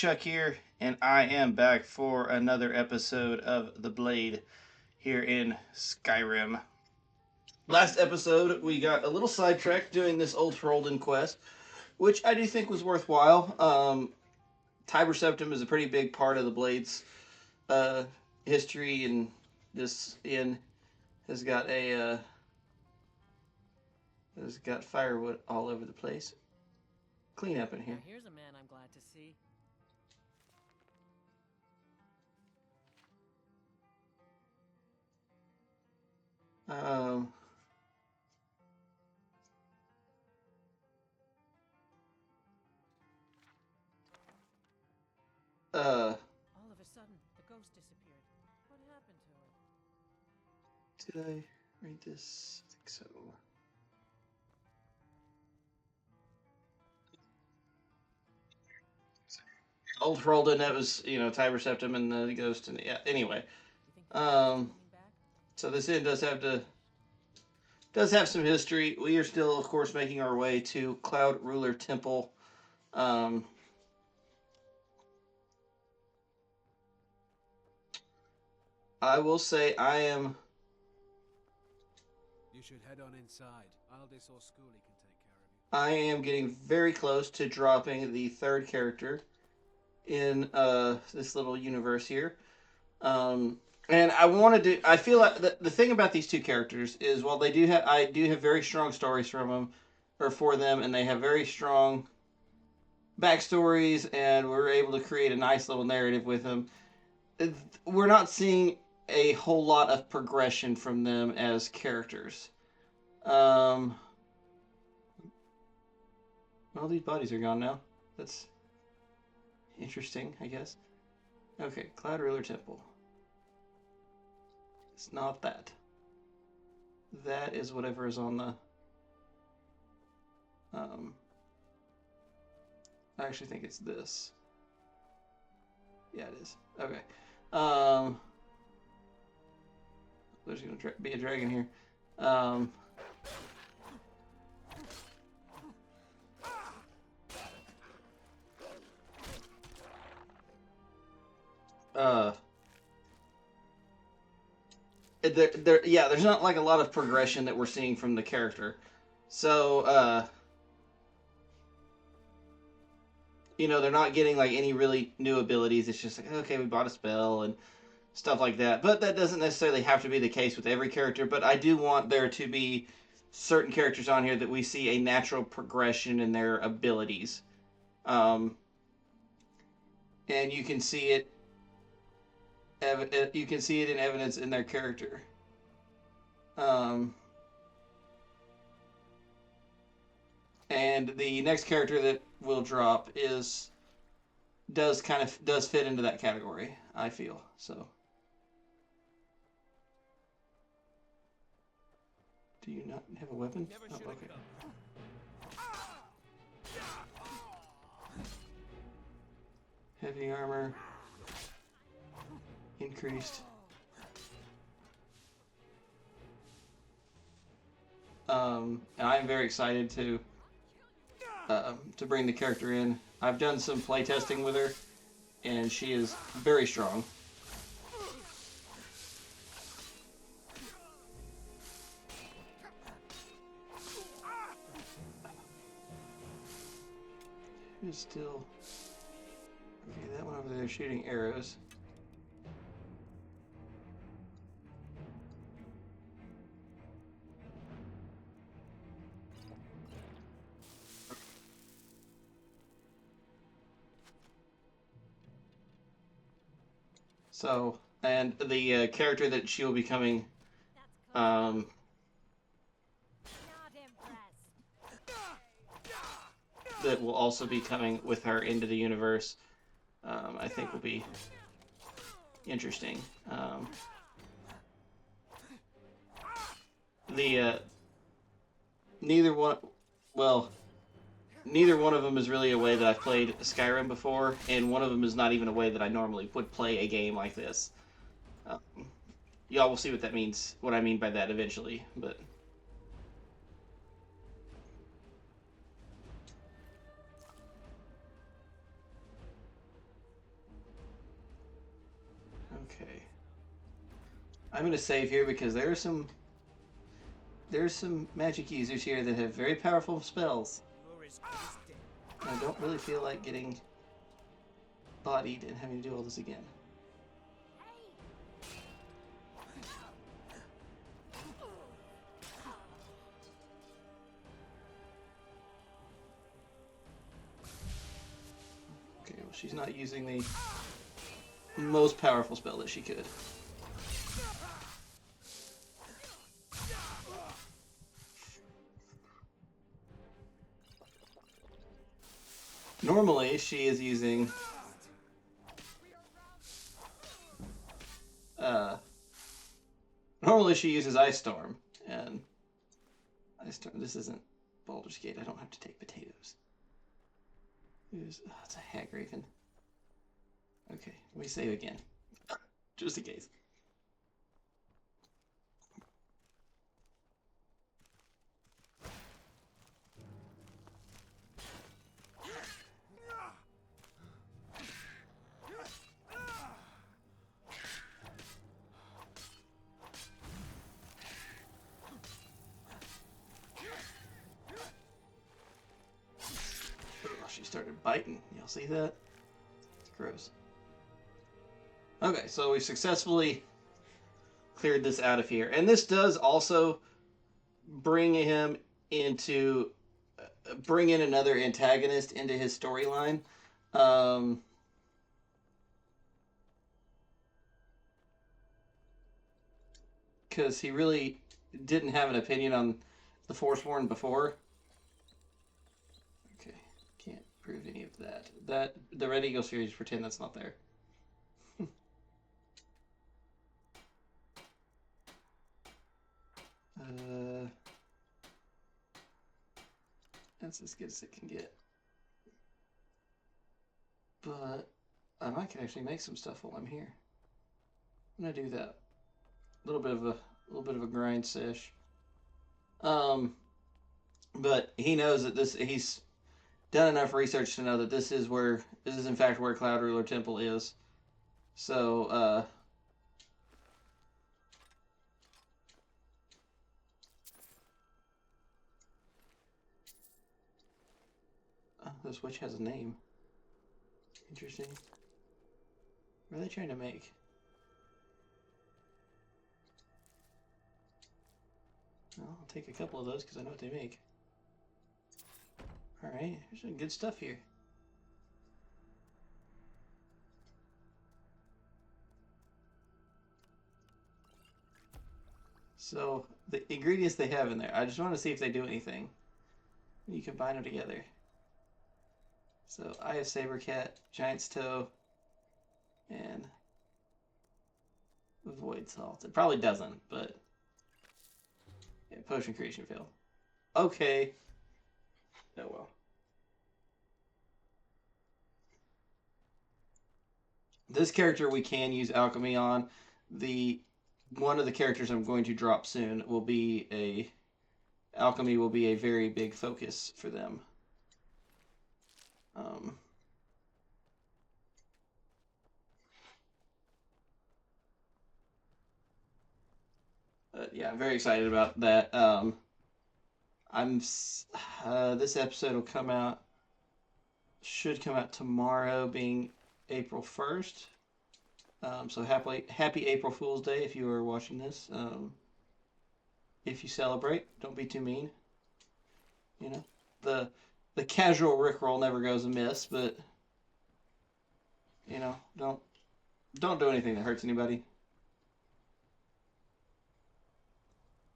Chuck here, and I am back for another episode of The Blade here in Skyrim. Last episode, we got a little sidetracked doing this Old Heraldin quest, which I do think was worthwhile. Tiber Septim is a pretty big part of the Blade's uh, history, and this inn has got has got firewood all over the place. Clean up in here. Now here's a man I'm glad to see. Um, uh, All of a sudden, the ghost disappeared. What happened to did her? I read this? I think so. Old Heraldin, that was, Tiber Septim and the ghost, and yeah, anyway. You think the ghost is Um, coming back? so this inn does have some history. We are still, of course, making our way to Cloud Ruler Temple. Um, I will say I am. You should head on inside. Aldis or Schooley can take care of you. I am getting very close to dropping the third character in this little universe here. And I wanted to. I feel like the thing about these two characters is, while I do have very strong stories from them, or for them, and they have very strong backstories, and we're able to create a nice little narrative with them. We're not seeing a whole lot of progression from them as characters. Well, these bodies are gone now. That's interesting, I guess. Okay, Cloud Ruler Temple. It's not that. That is whatever is on the. I actually think it's this. Yeah, it is. Okay. There's gonna be a dragon here. Yeah, there's not like a lot of progression that we're seeing from the character. So, they're not getting like any really new abilities. It's just like, okay, we bought a spell and stuff like that. But that doesn't necessarily have to be the case with every character. But I do want there to be certain characters on here that we see a natural progression in their abilities. And you can see it. You can see it in evidence in their character. And the next character that will drop does fit into that category, I feel. So, do you not have a weapon? Oh, okay. Heavy armor increased. And I'm very excited to bring the character in. I've done some playtesting with her, and she is very strong. Who's still... Okay, that one over there shooting arrows. So, and the character that she will be coming, that will also be coming with her into the universe, I think will be interesting. Neither one, well, neither one of them is really a way that I've played Skyrim before, and one of them is not even a way that I normally would play a game like this. Y'all will see what that means, what I mean by that eventually, but... Okay. I'm gonna save here because there's some magic users here that have very powerful spells. I don't really feel like getting bodied and having to do all this again. Okay, well, she's not using the most powerful spell that she could. Normally, she is using normally she uses Ice Storm, and Ice Storm. This isn't Baldur's Gate. I don't have to take potatoes. It's a hag raven. Okay, let me save again, just in case. She started biting. Y'all see that? It's gross. Okay, so we successfully cleared this out of here. And this does also bring him into... bring in another antagonist into his storyline. Because he really didn't have an opinion on the Forsworn before. Okay, can't prove any of that. The Red Eagle series, pretend that's not there. That's as good as it can get. But I might can actually make some stuff while I'm here. I'm gonna do that. A little bit of a grind sesh. But he knows that he's done enough research to know that this is in fact where Cloud Ruler Temple is. So this witch has a name. Interesting. What are they trying to make? Well, I'll take a couple of those because I know what they make. Alright, there's some good stuff here. So, the ingredients they have in there, I just want to see if they do anything. You combine them together. So, Eye of Sabercat, Giant's Toe, and Void Salt. It probably doesn't, but yeah, potion creation failed. Okay. Oh well. This character we can use alchemy on. One of the characters I'm going to drop soon will be alchemy will be a very big focus for them. Yeah, I'm very excited about that. This episode will should come out tomorrow, being April 1st. So happy April Fool's Day if you are watching this. If you celebrate, don't be too mean. You know, the casual rickroll never goes amiss, but you know, don't do anything that hurts anybody.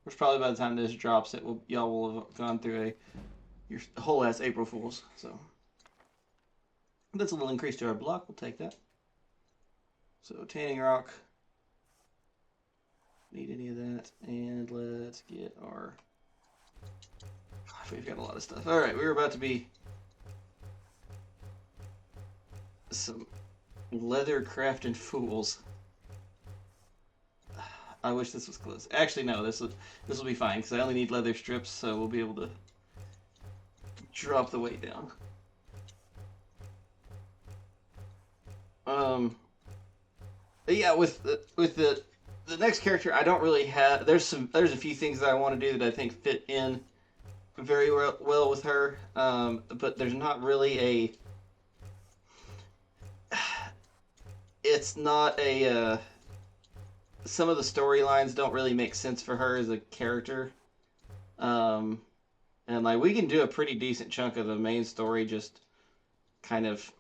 Which probably by the time this drops, y'all will have gone through your whole ass April Fools. So that's a little increase to our block. We'll take that. So tanning rock. Need any of that? And let's get our. Gosh, we've got a lot of stuff. All right, we're about to be some leather crafting fools. I wish this was close. Actually, no. This will be fine because I only need leather strips, so we'll be able to drop the weight down. Yeah, with the next character, I don't really have. There's a few things that I want to do that I think fit in very well with her. But there's not really a. It's not a. Some of the storylines don't really make sense for her as a character. Um, and like we can do a pretty decent chunk of the main story just kind of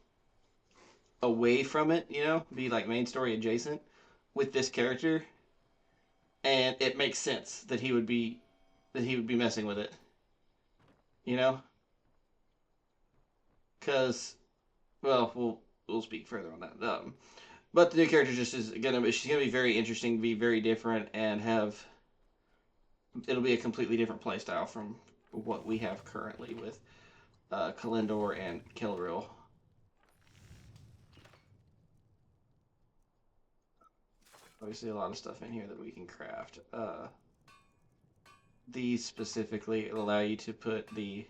away from it, be like main story adjacent with this character, and it makes sense that he would be messing with it, you know, because well, we'll speak further on that. But the new character just is gonna she's gonna be very interesting, be very different, and it'll be a completely different play style from what we have currently with Kalendor and Kilril. Obviously, a lot of stuff in here that we can craft. These specifically allow you to put the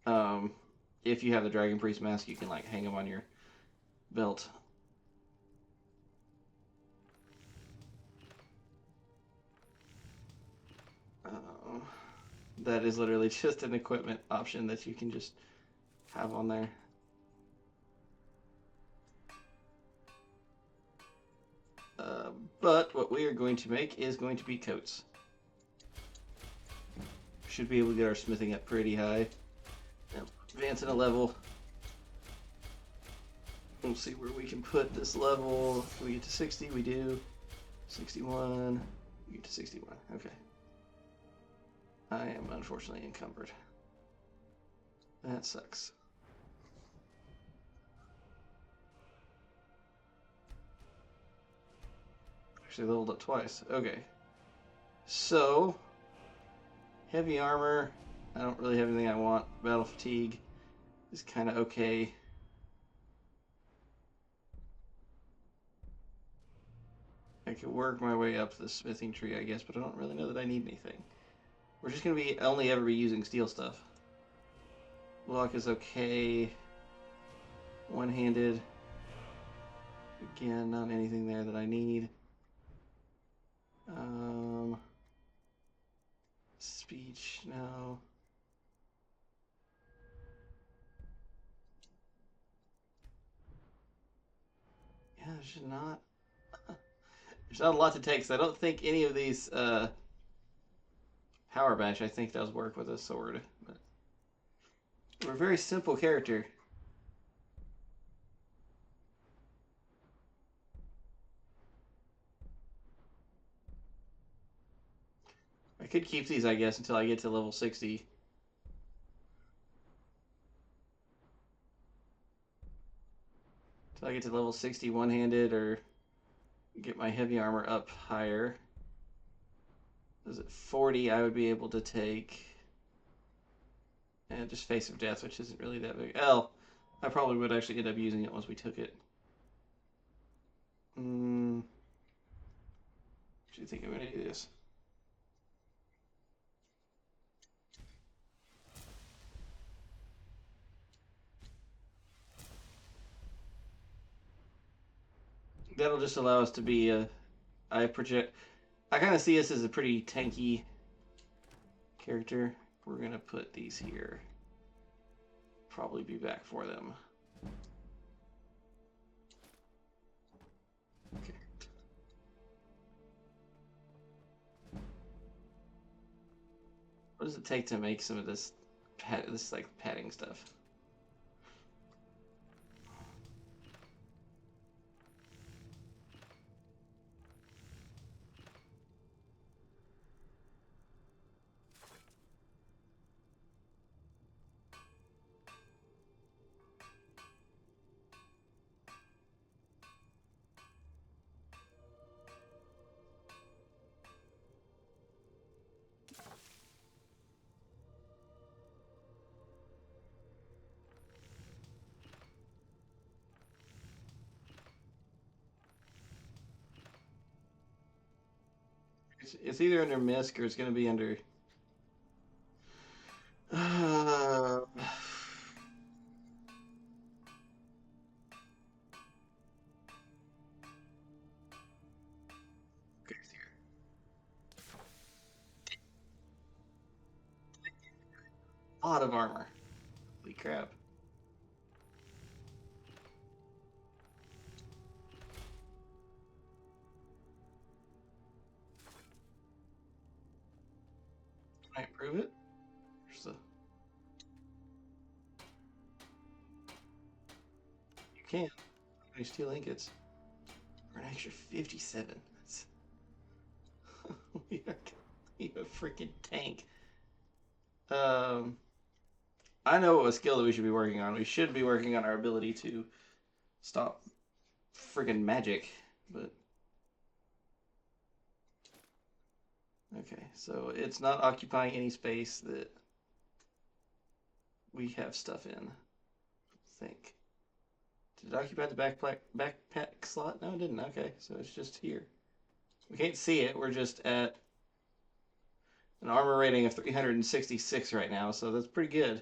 um, if you have the Dragon Priest mask, you can like hang them on your belt. Uh, that is literally just an equipment option that you can just have on there. But what we are going to make is going to be coats. Should be able to get our smithing up pretty high. Advancing a level. We'll see where we can put this level. Can we get to 60? We do. 61. We get to 61. Okay. I am unfortunately encumbered. That sucks. Actually leveled up twice. Okay. So, heavy armor. I don't really have anything I want. Battle fatigue is kind of okay. I could work my way up the smithing tree, I guess, but I don't really know that I need anything. We're just going to be only ever be using steel stuff. Block is okay. One-handed. Again, not anything there that I need. Speech, no. Yeah, there's not a lot to take, so I don't think any of these power bash I think does work with a sword. But we're a very simple character. I could keep these, I guess, until I get to level 60. Until I get to level 60 one-handed or get my heavy armor up higher. Is it 40? I would be able to take and just Face of Death, which isn't really that big. I probably would actually end up using it once we took it. Do you think I'm gonna do this? That'll just allow us to be a. I project. I kind of see us as a pretty tanky character. We're gonna put these here. Probably be back for them. Okay. What does it take to make some of this like padding stuff? It's either under misc or it's gonna be under. Uh, lot of armor. Holy crap. Can I improve it? There's the... You can. I steal ingots. For an extra 57. That's... we are a freaking tank. I know a skill that we should be working on. We should be working on our ability to stop freaking magic, but... Okay, so it's not occupying any space that we have stuff in. I think. Did it occupy the backpack slot? No, it didn't. Okay, so it's just here. We can't see it. We're just at an armor rating of 366 right now, so that's pretty good.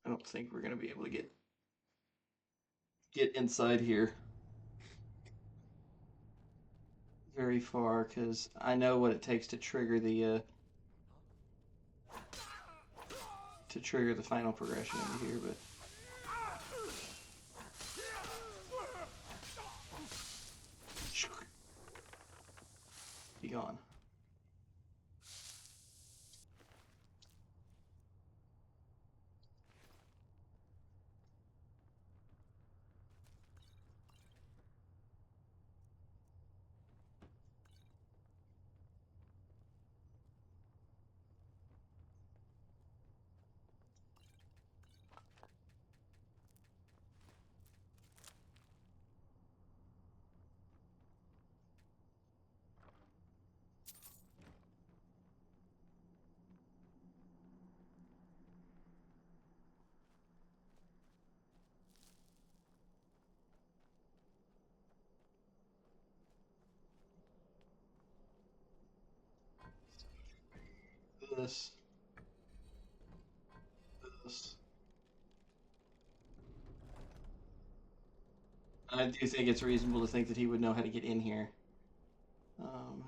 I don't think we're gonna be able to get inside here very far because I know what it takes to trigger the final progression over here, but be gone. This. I do think it's reasonable to think that he would know how to get in here.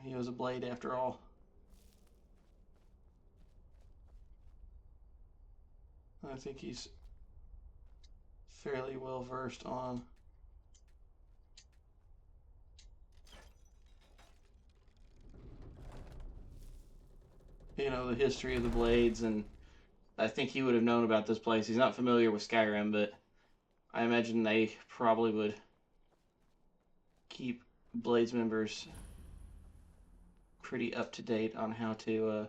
He was a blade after all. I think he's fairly well versed on the history of the blades, and I think he would have known about this place. He's not familiar with Skyrim, but I imagine they probably would keep Blades members pretty up to date on how to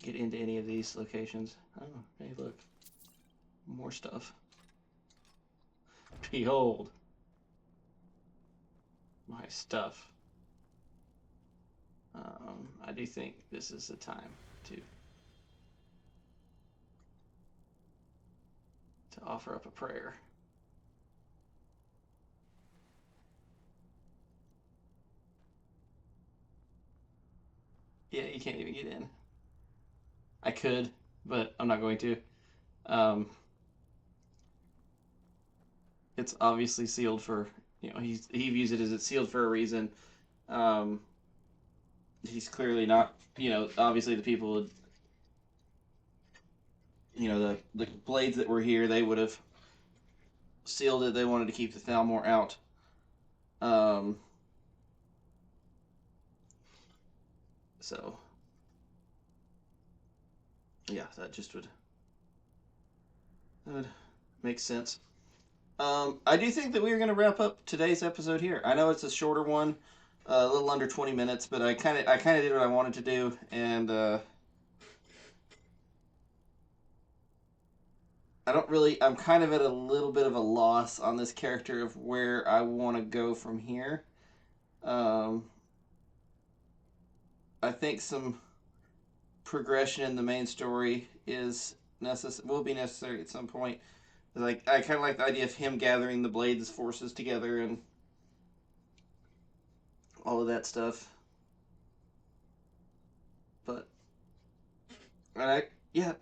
get into any of these locations. Oh, hey, look. More stuff. Behold. My stuff. I do think this is the time to offer up a prayer. Yeah, you can't even get in. I could, but I'm not going to. It's obviously sealed for, he views it as it's sealed for a reason. He's clearly not, obviously the people, the blades that were here, they would have sealed it. They wanted to keep the Thalmor out. So, yeah, that just would make sense. I do think that we are going to wrap up today's episode here. I know it's a shorter one, a little under 20 minutes, but I kind of did what I wanted to do, and I'm kind of at a little bit of a loss on this character of where I want to go from here. I think some progression in the main story will be necessary at some point. Like, I kind of like the idea of him gathering the Blades forces together and all of that stuff.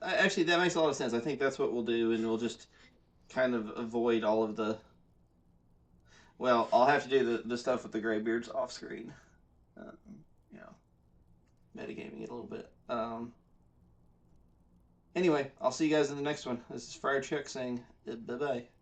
Actually, that makes a lot of sense. I think that's what we'll do, and we'll just kind of avoid all of the. Well, I'll have to do the stuff with the graybeards off screen. Um, you know, metagaming it a little bit. Anyway, I'll see you guys in the next one. This is Friar Chuck saying bye bye.